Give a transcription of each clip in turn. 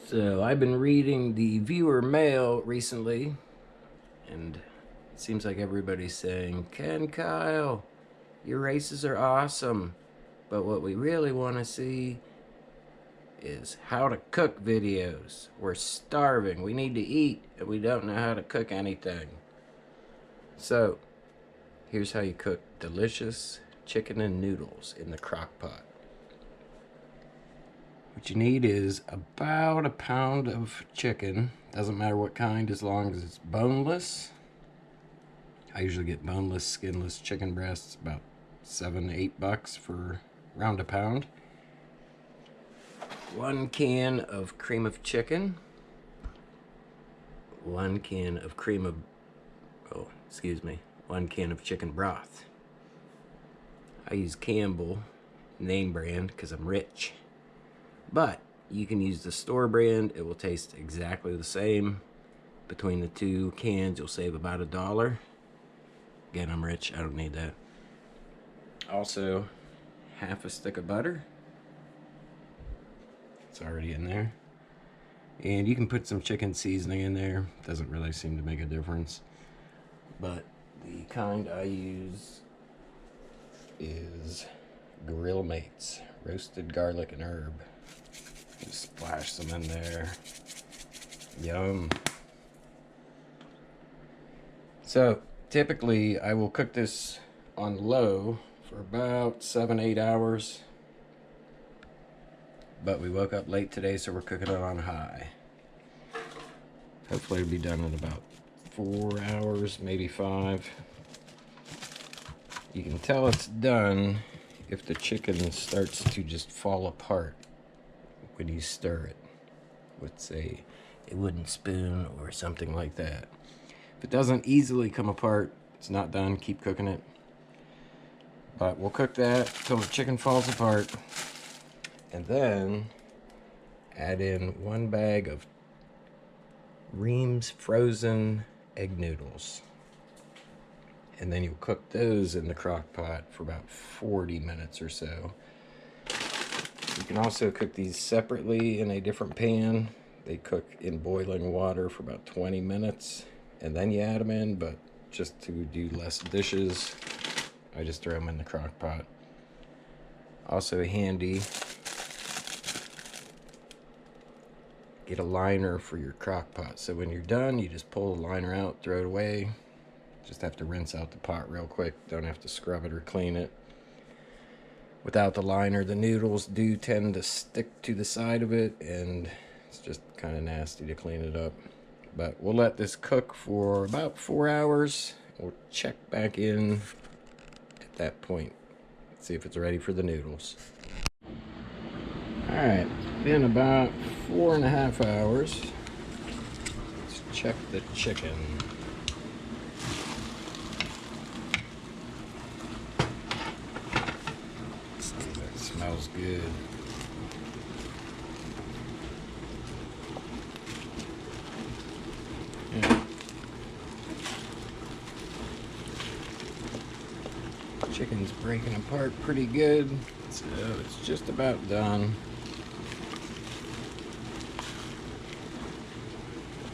So I've been reading the viewer mail recently, and it seems like everybody's saying, Ken Kyle, your races are awesome, but what we really want to see is how to cook videos. We're starving, we need to eat, and we don't know how to cook anything. So here's how you cook delicious chicken and noodles in the crock pot. What you need is about a pound of chicken. Doesn't matter what kind, as long as it's boneless. I usually get boneless, skinless chicken breasts, about $7 to $8 for around a pound. 1 can of cream of chicken. 1 can of 1 can of chicken broth. I use Campbell name brand because I'm rich. But you can use the store brand. It will taste exactly the same. Between the 2 cans, you'll save about $1. Again, I'm rich. I don't need that. Also, half a stick of butter. It's already in there. And you can put some chicken seasoning in there. Doesn't really seem to make a difference. But the kind I use is Grill Mates. Roasted garlic and herb. Just splash some in there. Yum. So typically I will cook this on low for about 7-8 hours. But we woke up late today, so we're cooking it on high. Hopefully it'll be done in about 4 hours, maybe 5. You can tell it's done if the chicken starts to just fall apart when you stir it with, say, a wooden spoon or something like that. If it doesn't easily come apart, it's not done. Keep cooking it. But we'll cook that until the chicken falls apart. And then add in 1 bag of Ream's frozen egg noodles. And then you'll cook those in the crock pot for about 40 minutes or so. You can also cook these separately in a different pan. They cook in boiling water for about 20 minutes, and then you add them in, but just to do less dishes, I just throw them in the crock pot. Also handy, get a liner for your crock pot. So when you're done, you just pull the liner out, throw it away. Just have to rinse out the pot real quick. Don't have to scrub it or clean it. Without the liner, the noodles do tend to stick to the side of it, and it's just kind of nasty to clean it up. But we'll let this cook for about 4 hours. We'll check back in at that point, see if it's ready for the noodles. Alright, been about 4.5 hours. Let's check the chicken. Smells good. Yeah. Chicken's breaking apart pretty good, so it's just about done.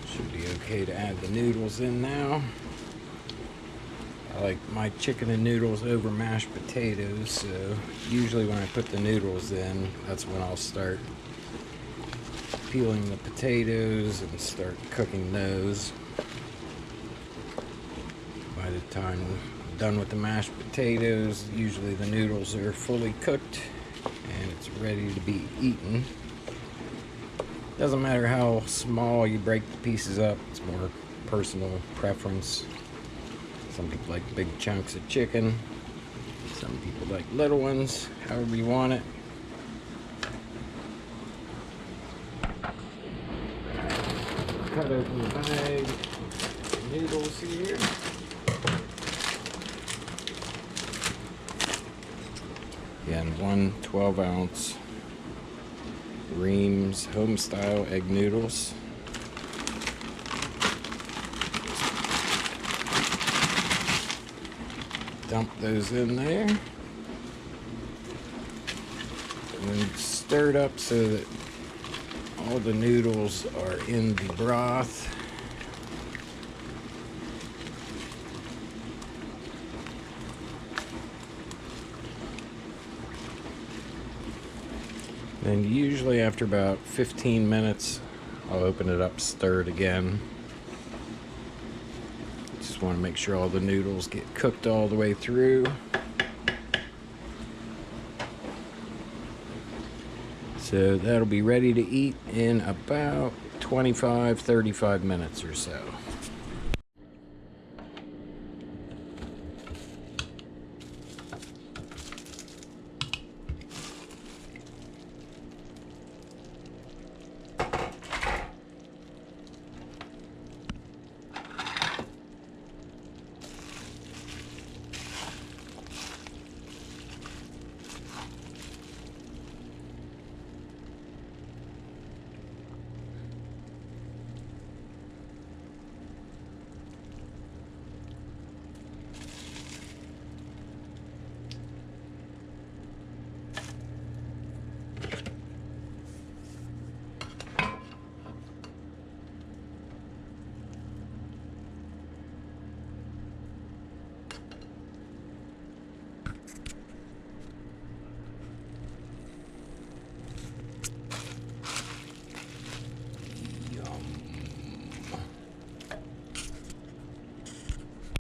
Should be okay to add the noodles in now. I like my chicken and noodles over mashed potatoes, so usually when I put the noodles in, that's when I'll start peeling the potatoes and start cooking those. By the time I'm done with the mashed potatoes, usually the noodles are fully cooked and it's ready to be eaten. Doesn't matter how small you break the pieces up, it's more personal preference. Some people like big chunks of chicken. Some people like little ones, however you want it. Cut open the bag of noodles here. Again, 1 12-ounce Ream's home-style egg noodles. Dump those in there. And then stir it up so that all the noodles are in the broth. Then usually after about 15 minutes, I'll open it up, stir it again. Just want to make sure all the noodles get cooked all the way through. So that'll be ready to eat in about 25-35 minutes or so.